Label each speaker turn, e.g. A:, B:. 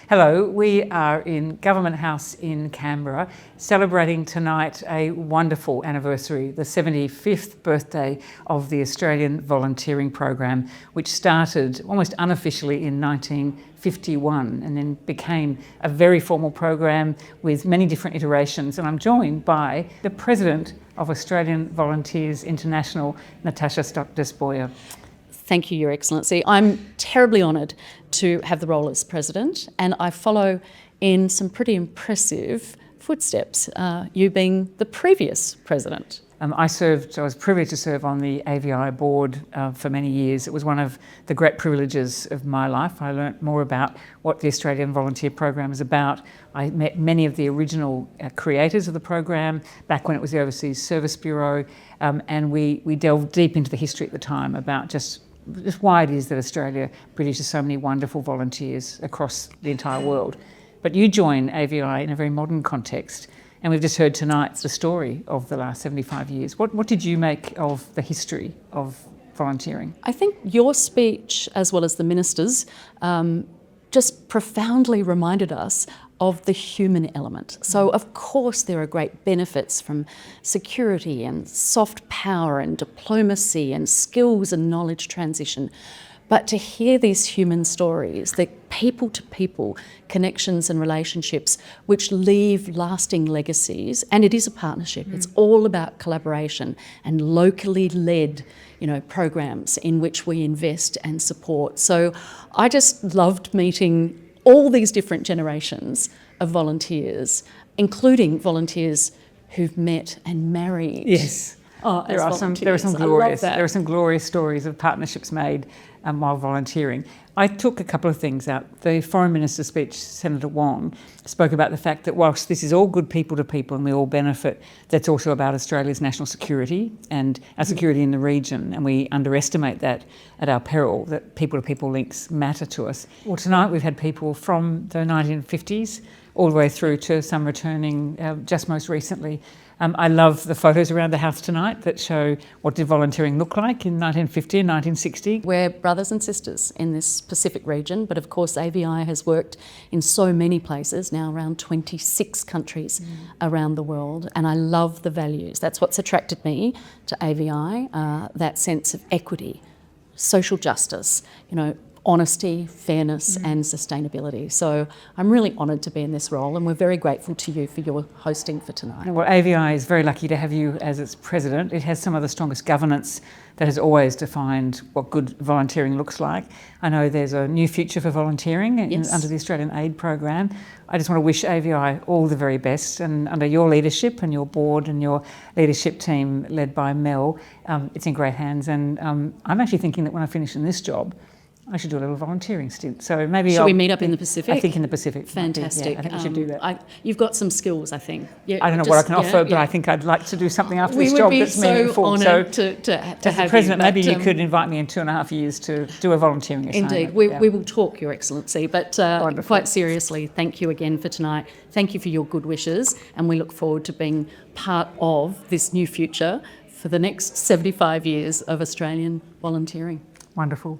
A: Hello, we are in Government House in Canberra, celebrating tonight a wonderful anniversary, the 75th birthday of the Australian Volunteering Program, which started almost unofficially in 1951 and then became a very formal program with many different iterations. And I'm joined by the President of Australian Volunteers International, Natasha Stott Despoja.
B: Thank you, Your Excellency. I'm terribly honoured to have the role as President, and I follow in some pretty impressive footsteps, you being the previous President.
A: I was privileged to serve on the AVI board for many years. It was one of the great privileges of my life. I learnt more about what the Australian Volunteer Program is about. I met many of the original creators of the program back when it was the Overseas Service Bureau, and we delved deep into the history at the time about just why it is that Australia produces so many wonderful volunteers across the entire world. But you join AVI in a very modern context, and we've just heard tonight the story of the last 75 years. What did you make of the history of volunteering?
B: I think your speech, as well as the Minister's, just profoundly reminded us of the human element. So of course there are great benefits from security and soft power and diplomacy and skills and knowledge transition. But to hear these human stories, the people-to-people connections and relationships which leave lasting legacies, and it is a partnership, it's all about collaboration and locally led programs in which we invest and support. So I just loved meeting all these different generations of volunteers, including volunteers who've met and married.
A: Yes. There are some glorious stories of partnerships made while volunteering. I took a couple of things out. The Foreign Minister's speech, Senator Wong, spoke about the fact that whilst this is all good people to people and we all benefit, that's also about Australia's national security and our security in the region, and we underestimate that at our peril, that people to people links matter to us. Well, tonight we've had people from the 1950s all the way through to some returning just most recently. I love the photos around the house tonight that show what did volunteering look like in 1950 and 1960.
B: We're brothers and sisters in this Pacific region, but of course AVI has worked in so many places, now around 26 countries around the world, and I love the values. That's what's attracted me to AVI, that sense of equity, social justice, honesty, fairness and sustainability. So I'm really honoured to be in this role, and we're very grateful to you for your hosting for tonight.
A: Well, AVI is very lucky to have you as its president. It has some of the strongest governance that has always defined what good volunteering looks like. I know there's a new future for volunteering under the Australian Aid Program. I just want to wish AVI all the very best, and under your leadership and your board and your leadership team led by Mel, it's in great hands. And I'm actually thinking that when I finish in this job, I should do a little volunteering stint. So maybe
B: we meet up in the Pacific?
A: I think in the Pacific.
B: Fantastic.
A: I think we should do that.
B: You've got some skills, I think.
A: Yeah, I don't know what I can offer, but I think I'd like to do something after this job that's meaningful.
B: We would be so honoured to have you.
A: As President, maybe you could invite me in 2.5 years to do a volunteering assignment.
B: Indeed. We will talk, Your Excellency. But quite seriously, thank you again for tonight. Thank you for your good wishes, and we look forward to being part of this new future for the next 75 years of Australian volunteering.
A: Wonderful.